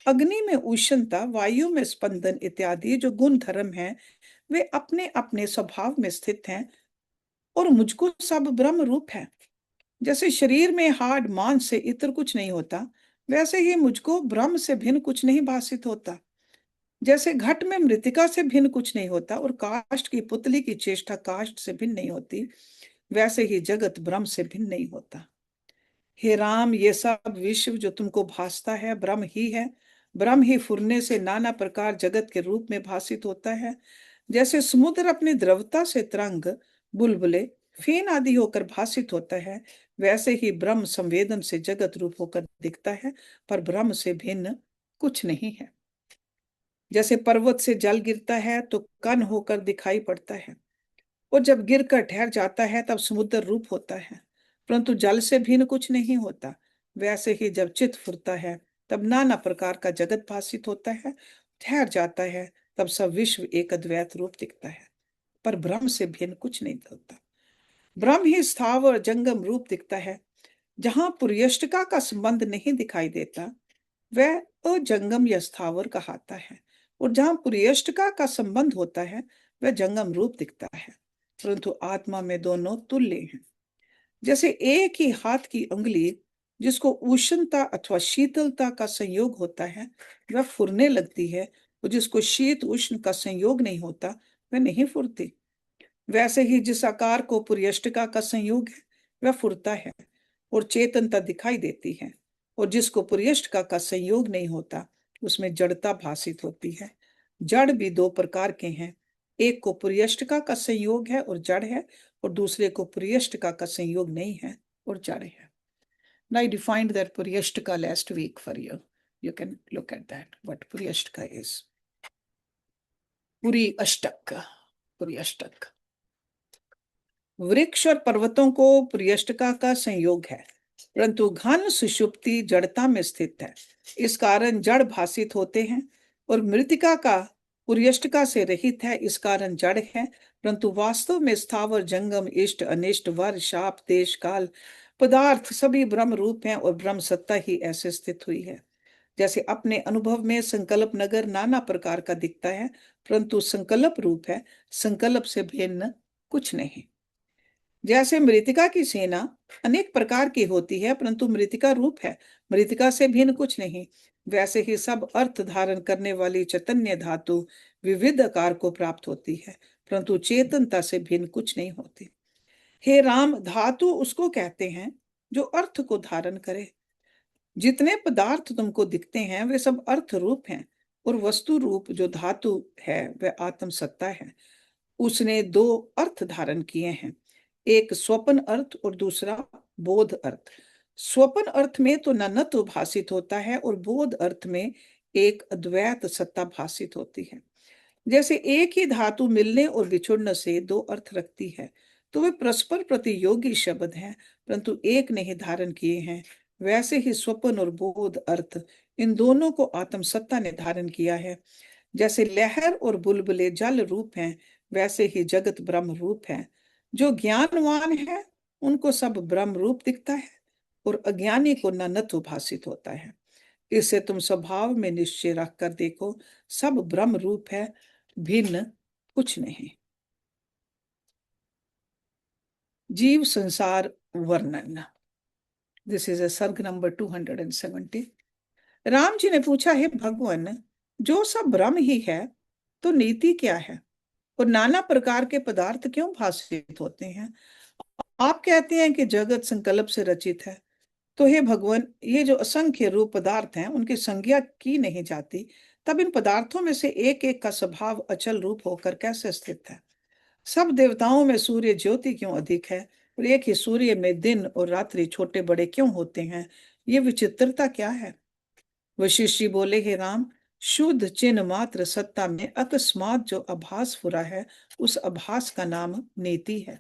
अग्नि में उष्णता, वायु में स्पंदन इत्यादि जो गुण धर्म हैं वे अपने अपने स्वभाव में स्थित हैं, और मुझको सब ब्रह्म रूप है। जैसे शरीर में हाड़ मांस से इतर कुछ नहीं होता, वैसे ही मुझको ब्रह्म से भिन्न कुछ नहीं भासित होता। जैसे घट में मृतिका से भिन्न कुछ नहीं होता और काष्ठ की पुतली की चेष्टा काष्ठ से भिन्न नहीं होती, वैसे ही जगत ब्रह्म से भिन्न नहीं होता। हे राम, ये सब विश्व जो तुमको भासता है ब्रह्म ही है। ब्रह्म ही फुरने से नाना प्रकार जगत के रूप में भासित होता है। जैसे समुद्र अपनी द्रवता से तरंग, बुलबुले, फेन आदि होकर भासित होता है, वैसे ही ब्रह्म संवेदन से जगत रूप होकर दिखता है, पर ब्रह्म से भिन्न कुछ नहीं है। जैसे पर्वत से जल गिरता है तो कण होकर दिखाई पड़ता है, और जब गिरकर ठहर जाता है तब समुद्र रूप होता है, परंतु जल से भिन्न कुछ नहीं होता। वैसे ही जब चित्त फुरता है तब नाना प्रकार का जगत भासित होता है, ठहर जाता है तब सब विश्व एक अद्वैत रूप दिखता है, पर ब्रह्म से भिन्न कुछ नहीं होता। ब्रह्म ही स्थावर जंगम रूप दिखता है। जहां पुर्यष्टका का संबंध नहीं दिखाई देता वह अजंगम या स्थावर कहलाता है, और जहां पुर्यष्टका का संबंध होता है वह जंगम रूप दिखता है। परंतु आत्मा में दोनों तुल्य हैं। जैसे एक ही हाथ की उंगली जिसको उष्णता अथवा शीतलता का संयोग होता है वह फुरने लगती है, और जिसको शीत उष्ण का संयोग नहीं होता वह नहीं फुरती। वैसे ही जिस आकार को पुर्यष्टका का संयोग है वह फुरता है और चेतनता दिखाई देती है, और जिसको पुर्यष्टका का संयोग नहीं होता उसमें जड़ता भासित होती है। जड़ भी दो प्रकार के हैं, एक को पुर्यष्टका का संयोग है और जड़ है, और दूसरे को पुर्यष्टका का संयोग नहीं है और जड़ है। Now I defined that Puryashtaka last week for you. You can look at that, what Puryashtaka is. Puri अष्टक, पुरी अष्टक। वृक्ष और पर्वतों को पुर्यष्टका का संयोग है, परंतु घन सुषुप्ति जड़ता में स्थित है, इस कारण जड़ भासित होते हैं। और मृतिका का पुर्यष्टका से रहित है, इस कारण जड़ है, परंतु वास्तव में स्थावर जंगम इष्ट अनिष्ट वर शाप देश काल पदार्थ सभी ब्रह्म रूप हैं, और ब्रह्म सत्ता ही ऐसे स्थित हुई है। जैसे अपने अनुभव में संकल्प नगर नाना प्रकार का दिखता है, परंतु संकल्प रूप है, संकल्प से भिन्न कुछ नहीं। जैसे मृतिका की सेना अनेक प्रकार की होती है, परंतु मृतिका रूप है, मृतिका से भिन्न कुछ नहीं, वैसे ही सब अर्थ धारण करने वाली चैतन्य धातु विविध आकार को प्राप्त होती है, परंतु चेतनता से भिन्न कुछ नहीं होती। हे राम, धातु उसको कहते हैं जो अर्थ को धारण करे। जितने पदार्थ तुमको दिखते हैं वे सब अर्थ रूप हैं, और वस्तु रूप जो धातु है वह आत्म सत्ता है। उसने दो अर्थ धारण किए हैं, एक स्वपन अर्थ और दूसरा बोध अर्थ। स्वपन अर्थ में तो ननत्व भासित होता है, और बोध अर्थ में एक अद्वैत सत्ता भासित होती है। जैसे एक ही धातु मिलने और बिछुड़ने से दो अर्थ रखती है, तो वे परस्पर प्रतियोगी शब्द हैं, परंतु एक नहीं धारण किए हैं। वैसे ही स्वपन और बोध अर्थ, इन दोनों को आत्म सत्ता ने धारण किया है। जैसे लहर और बुलबुले जल रूप हैं, वैसे ही जगत ब्रह्म रूप है। जो ज्ञानवान है उनको सब ब्रह्म रूप दिखता है, और अज्ञानी को ननत्व भासित होता है। इससे तुम स्वभाव में निश्चय रख कर देखो, सब ब्रह्म रूप है, भिन्न कुछ नहीं। जीव संसार वर्णन। दिस इज अ सर्ग नंबर 270। राम जी ने पूछा, है भगवान, जो सब ब्रह्म ही है तो नीति क्या है, और नाना प्रकार के पदार्थ क्यों भासित होते हैं? आप कहते हैं कि जगत संकल्प से रचित है, तो हे भगवान, ये जो असंख्य रूप पदार्थ हैं उनकी संज्ञा की नहीं जाती, तब इन पदार्थों में से एक एक का स्वभाव अचल रूप होकर कैसे स्थित है? सब देवताओं में सूर्य ज्योति क्यों अधिक है, और एक ही सूर्य में दिन और रात्रि छोटे बड़े क्यों होते हैं? ये विचित्रता क्या है? वशिष्ठ जी बोले, हे राम, शुद्ध चिन्ह मात्र सत्ता में अकस्मात जो आभास फुरा है, उस आभास का नाम नीति है।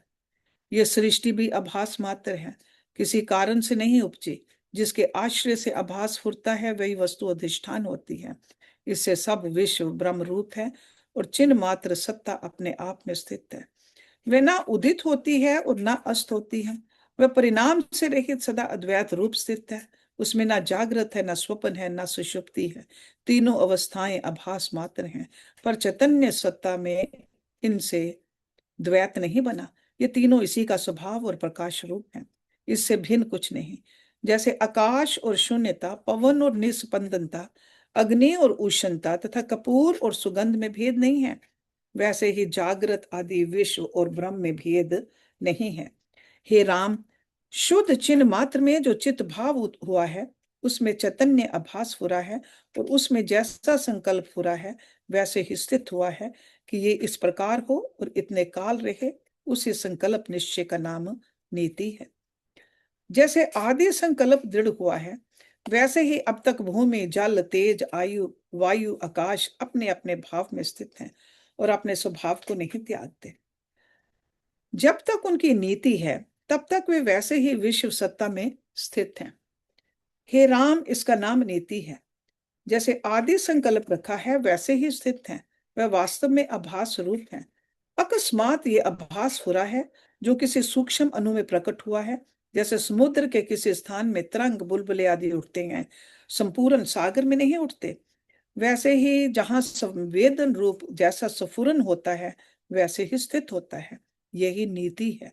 यह सृष्टि भी आभास मात्र है, किसी कारण से नहीं उपजी। जिसके आश्रय से आभास फुरता है वही वस्तु अधिष्ठान होती है। इससे सब विश्व ब्रह्म रूप है, और चिन्ह मात्र सत्ता अपने आप में स्थित है। वे ना उदित होती है और ना अस्त होती है, वह परिणाम से रहित सदा अद्वैत रूप स्थित है। उसमें ना जागृत है, ना स्वप्न है, ना सुषुप्ति है। तीनों अवस्थाएं आभास मात्र हैं, पर चैतन्य सत्ता में इनसे द्वैत नहीं बना। ये तीनों इसी का स्वभाव और प्रकाश रूप है, इससे भिन्न कुछ नहीं। जैसे आकाश और शून्यता, पवन और निस्पंदनता, अग्नि और उष्णता तथा कपूर और सुगंध में भेद नहीं है, वैसे ही जागृत आदि विश्व और ब्रह्म में भेद नहीं है। हे राम, शुद्ध चिन्ह मात्र में जो चित्त भाव हुआ है उसमें चैतन्य आभास हुआ है, और उसमें जैसा संकल्प हुआ है वैसे ही स्थित हुआ है कि ये इस प्रकार हो और इतने काल रहे। उसी संकल्प निश्चय का नाम नीति है। जैसे आदि संकल्प दृढ़ हुआ है, वैसे ही अब तक भूमि जल तेज आयु वायु आकाश अपने अपने भाव में स्थित हैं और अपने स्वभाव को नहीं त्यागते। जब तक उनकी नीति है तब तक वे वैसे ही विश्व सत्ता में स्थित हैं। हे राम, इसका नाम नीति है। जैसे आदि संकल्प रखा है वैसे ही स्थित हैं, वह वास्तव में आभास रूप है। अकस्मात ये आभास हो रहा है जो किसी सूक्ष्म अणु में प्रकट हुआ है। जैसे समुद्र के किसी स्थान में तरंग बुलबुले आदि उठते हैं, संपूर्ण सागर में नहीं उठते, वैसे ही जहां संवेदन रूप जैसा स्फुरन होता है वैसे ही स्थित होता है। यही नीति है।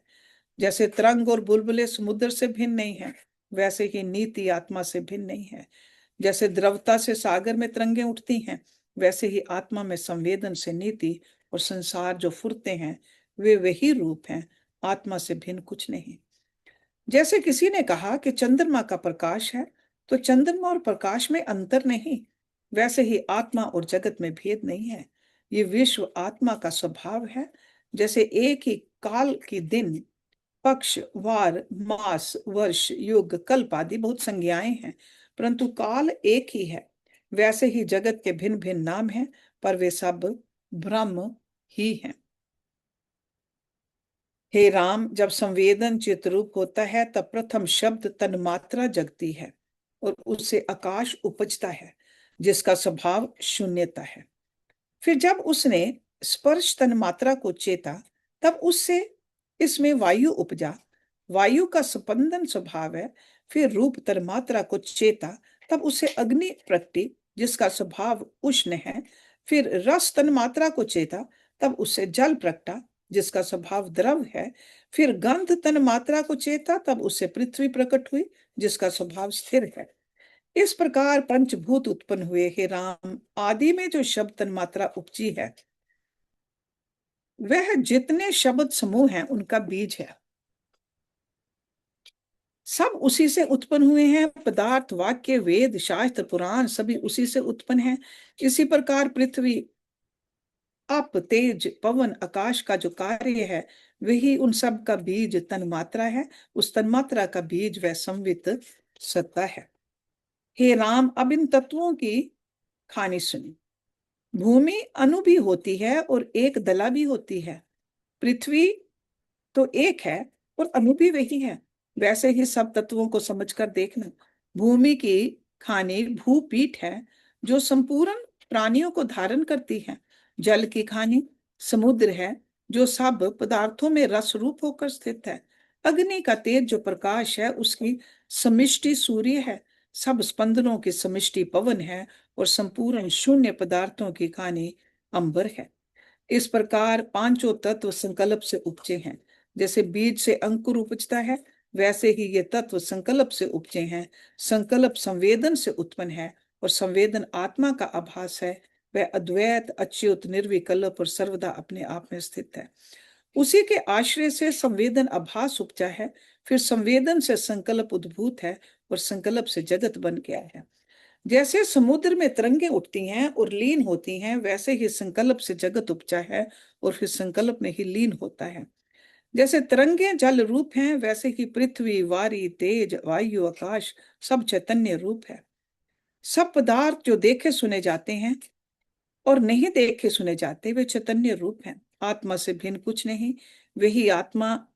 जैसे तरंग और बुलबुले समुद्र से भिन्न नहीं है, वैसे ही नीति आत्मा से भिन्न नहीं है। जैसे द्रवता से सागर में तरंगें उठती हैं, वैसे ही आत्मा में संवेदन से नीति और संसार जो फुरते हैं, वे वही रूप हैं, आत्मा से भिन्न कुछ नहीं। जैसे किसी ने कहा कि चंद्रमा का प्रकाश है, तो चंद्रमा और प्रकाश में अंतर नहीं, वैसे ही आत्मा और जगत में भेद नहीं है। ये विश्व आत्मा का स्वभाव है। जैसे एक ही काल की दिन, पक्ष, वार, मास, वर्ष, युग, कल्प आदि बहुत संज्ञाएं हैं, परंतु काल एक ही है। वैसे ही जगत के भिन्न भिन्न नाम हैं, पर वे सब ब्रह्म ही हैं। हे राम, जब संवेदन चित्रूप होता है तब प्रथम शब्द तन्मात्रा जगती है और उससे आकाश उपजता है, जिसका स्वभाव शून्यता है। फिर जब उसने स्पर्श तन्मात्रा को चेता, तब उससे इसमें वायु उपजा, वायु का स्पंदन स्वभाव है। फिर रूप तन्मात्रा को चेता, तब उसे अग्नि प्रकटी, जिसका स्वभाव उष्ण है। फिर रस तन्मात्रा को चेता, तब उससे जल प्रकटा, जिसका स्वभाव द्रव है। फिर गंध तन्मात्रा को चेता, तब उससे पृथ्वी प्रकट हुई, जिसका स्वभाव स्थिर है। इस प्रकार पंचभूत उत्पन्न हुए। हे राम, आदि में जो शब्द तन्मात्रा उपजी है, वह जितने शब्द समूह हैं उनका बीज है। सब उसी से उत्पन्न हुए हैं। पदार्थ, वाक्य, वेद, शास्त्र, पुराण सभी उसी से उत्पन्न हैं। इसी प्रकार पृथ्वी, आप, तेज, पवन, आकाश का जो कार्य है, वही उन सब का बीज तन्मात्रा है। उस तन्मात्रा का बीज वह संवित सत्ता है। हे राम, अब इन तत्वों की कहानी सुनी। भूमि अणु भी होती है और एक दला भी होती है। पृथ्वी तो एक है और अणु भी वही है। वैसे ही सब तत्वों को समझकर देखना। भूमि की खानी भूपीठ है, जो संपूर्ण प्राणियों को धारण करती है। जल की खानी समुद्र है, जो सब पदार्थों में रस रूप होकर स्थित है। अग्नि का तेज जो प्रकाश है, उसकी समिष्टि सूर्य है। सब स्पंदनों की समिष्टि पवन है और संपूर्ण शून्य पदार्थों की खानी अंबर है। इस प्रकार पांचों तत्व संकल्प से उपजे हैं। जैसे बीज से अंकुर उपजता है, वैसे ही ये तत्व संकल्प से उपजे हैं। संकल्प संवेदन से उत्पन्न है और संवेदन आत्मा का आभास है। वह अद्वैत, अच्युत, निर्विकल्प और सर्वदा अपने आप में स्थित है। उसी के आश्रय से संवेदन आभास उपजा है। फिर संवेदन से संकल्प उद्भूत है और संकल्प से जगत बन गया है। जैसे समुद्र में तरंगे उठती हैं और लीन होती हैं, वैसे ही संकल्प से जगत उपजा है और फिर संकल्प में ही लीन होता है। जैसे तरंगे जल रूप हैं, वैसे ही पृथ्वी, वारी, तेज, वायु, आकाश सब चैतन्य रूप है। सब पदार्थ जो देखे सुने जाते हैं और नहीं देखे सुने जाते, वे चैतन्य रूप हैं। आत्मा से भिन्न कुछ नहीं। वही आत्मा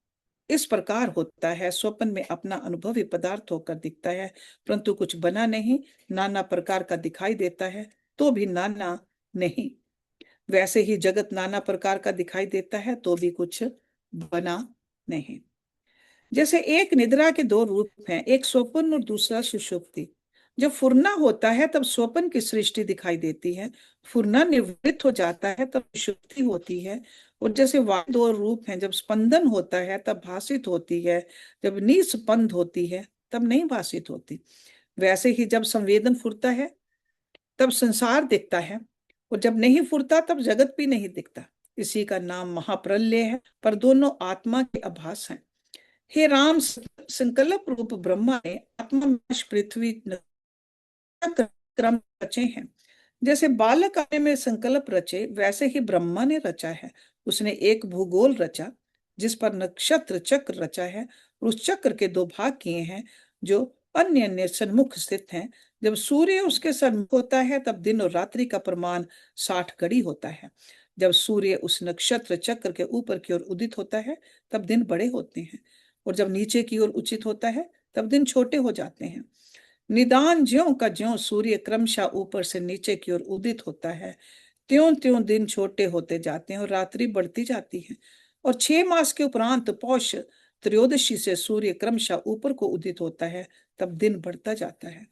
इस प्रकार होता है। स्वप्न में अपना अनुभवी पदार्थ होकर दिखता है, परंतु कुछ बना नहीं। नाना प्रकार का दिखाई देता है, तो भी नाना नहीं। वैसे ही जगत नाना प्रकार का दिखाई देता है, तो भी कुछ बना नहीं। जैसे एक निद्रा के दो रूप हैं, एक स्वप्न और दूसरा सुषुप्ति। जब फुरना होता है तब स्वप्न की सृष्टि दिखाई देती है। फुरना निवृत्त हो जाता है तब सुषुप्ति होती है। और जैसे वायु दो रूप हैं, जब स्पंदन होता है तब भासित होती है, जब निस्पंद होती है तब नहीं भासित होती। वैसे ही जब संवेदन फुरता है तब संसार दिखता है, और जब नहीं फुरता तब जगत भी नहीं दिखता। इसी का नाम महाप्रलय है, पर दोनों आत्मा के आभास हैं। हे राम, संकल्प रूप ब्रह्मा ने आत्मा में पृथ्वी क्रम रचे हैं। जैसे बालक आने में संकल्प रचे, वैसे ही ब्रह्मा ने रचा है। उसने एक भूगोल रचा, जिस पर नक्षत्र चक्र रचा है, और उस चक्र के दो भाग किए हैं, जो अन्य अन्य सन्मुख स्थित हैं। जब सूर्य उसके सन्मुख होता है, तब दिन और रात्रि का प्रमाण 60 घड़ी होता है। जब सूर्य उस नक्षत्र चक्र के ऊपर की ओर उदित होता है, तब दिन बड़े होते हैं, और जब नीचे की ओर उचित होता है, तब दिन छोटे हो जाते हैं। निदान ज्यों का ज्यों सूर्य क्रमशः ऊपर से नीचे की ओर उदित होता है, त्यों त्यों दिन छोटे होते जाते हैं और रात्रि बढ़ती जाती है। और 6 मास के उपरांत पौष त्रयोदशी से सूर्य क्रमशः ऊपर को उदित होता है, तब दिन बढ़ता जाता है।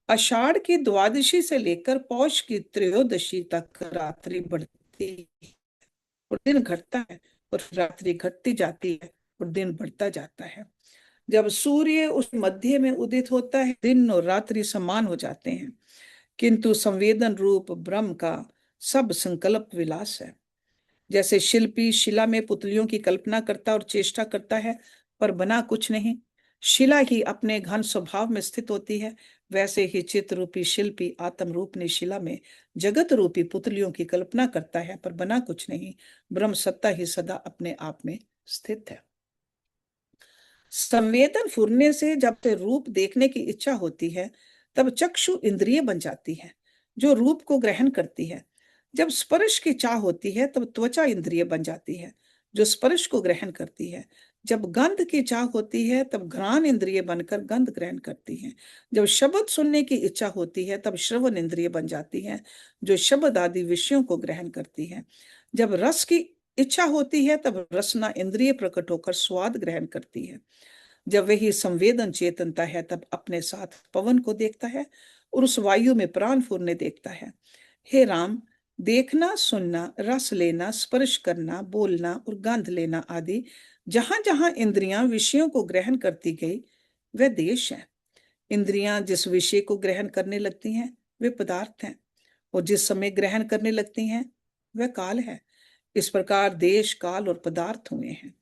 आषाढ़ की द्वादशी से लेकर पौष की त्रयोदशी तक रात्रि बढ़ती और दिन घटता है, और रात्रि घटती जाती है और दिन बढ़ता जाता है। जब सूर्य उस मध्य में उदित होता है, दिन और रात्रि समान हो जाते हैं, किंतु संवेदन रूप ब्रह्म का सब संकल्प विलास है। जैसे शिल्पी शिला में पुतलियों की कल्पना करता और चेष्टा करता है, पर बना कुछ नहीं, शिला ही अपने घन स्वभाव में स्थित होती है, वैसे ही चित्त रूपी शिल्पी आत्म रूपनी शिला में जगत रूपी पुतलियों की कल्पना करता है, पर बना कुछ नहीं, ब्रह्म सत्ता ही सदा अपने आप में स्थित है। संवेदन फुरने से जब से रूप देखने की इच्छा होती है, तब चक्षु इंद्रिय बन जाती है, जो रूप को ग्रहण करती है। जब स्पर्श की चाह होती है, तब त्वचा इंद्रिय बन जाती है, जो स्पर्श को ग्रहण करती है। जब गंध की चाह होती है, तब घ्राण इंद्रिय बनकर गंध ग्रहण करती है। जब शब्द सुनने की इच्छा होती है, तब श्रवण इंद्रिय बन जाती है, जो शब्द आदि विषयों को ग्रहण करती है। जब रस की इच्छा होती है, तब रसना इंद्रिय प्रकट होकर स्वाद ग्रहण करती है। जब वही संवेदन चेतनता है, तब अपने साथ पवन को देखता है और उस वायु में प्राण फूरने देखता है। हे राम, देखना, सुनना, रस लेना, स्पर्श करना, बोलना और गंध लेना आदि जहां जहां इंद्रियां विषयों को ग्रहण करती गई, वह देश है। इंद्रियां जिस विषय को ग्रहण करने लगती हैं, वे पदार्थ हैं, और जिस समय ग्रहण करने लगती हैं, वह काल है। इस प्रकार देश, काल और पदार्थ हुए हैं।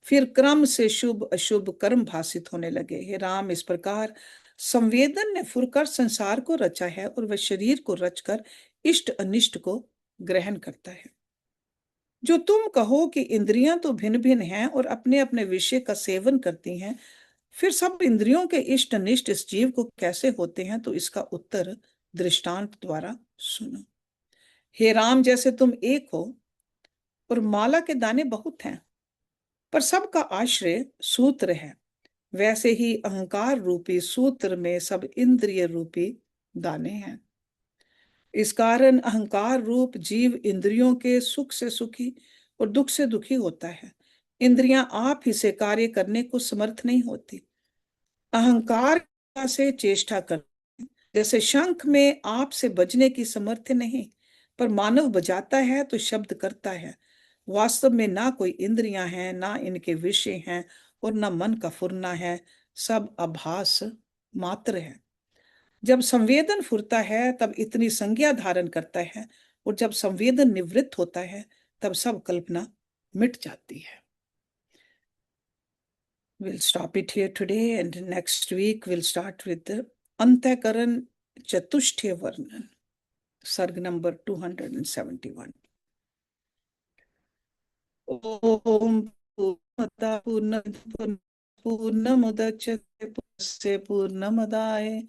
फिर क्रम से शुभ अशुभ कर्म भासित होने लगे। हे राम, इस प्रकार संवेदन ने फुरकर संसार को रचा है, और वह शरीर को रचकर इष्ट अनिष्ट को ग्रहण करता है। जो तुम कहो कि इंद्रियां तो भिन्न भिन्न हैं और अपने अपने विषय का सेवन करती हैं, फिर सब इंद्रियों के इष्ट अनिष्ट इस जीव को कैसे होते हैं, तो इसका उत्तर दृष्टांत द्वारा सुनो। हे राम, जैसे तुम एक हो और माला के दाने बहुत हैं, पर सबका आश्रय सूत्र है, वैसे ही अहंकार रूपी सूत्र में सब इंद्रिय रूपी दाने हैं। इस कारण अहंकार रूप जीव इंद्रियों के सुख से सुखी और दुख से दुखी होता है। इंद्रियां आप ही से कार्य करने को समर्थ नहीं होती, अहंकार से चेष्टा कर। जैसे शंख में आप से बजने की समर्थ नहीं, पर मानव बजाता है तो शब्द करता है। वास्तव में ना कोई इंद्रियां हैं, ना इनके विषय हैं, और ना मन का फुरना है, सब आभास मात्र है। जब संवेदन फुरता है, तब इतनी संज्ञा धारण करता है, और जब संवेदन निवृत्त होता है, तब सब कल्पना मिट जाती है। We'll stop it here today, and next week we'll start with the Antakaran Chatushtya Varnan, Sarg number 271. Om Purnamada Purnamudachyate Purnasya Purnamadaya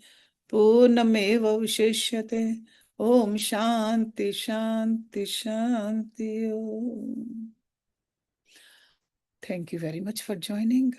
Purnamevavisheshyate. Om Shanti Shanti Shanti Om. Thank you very much for joining.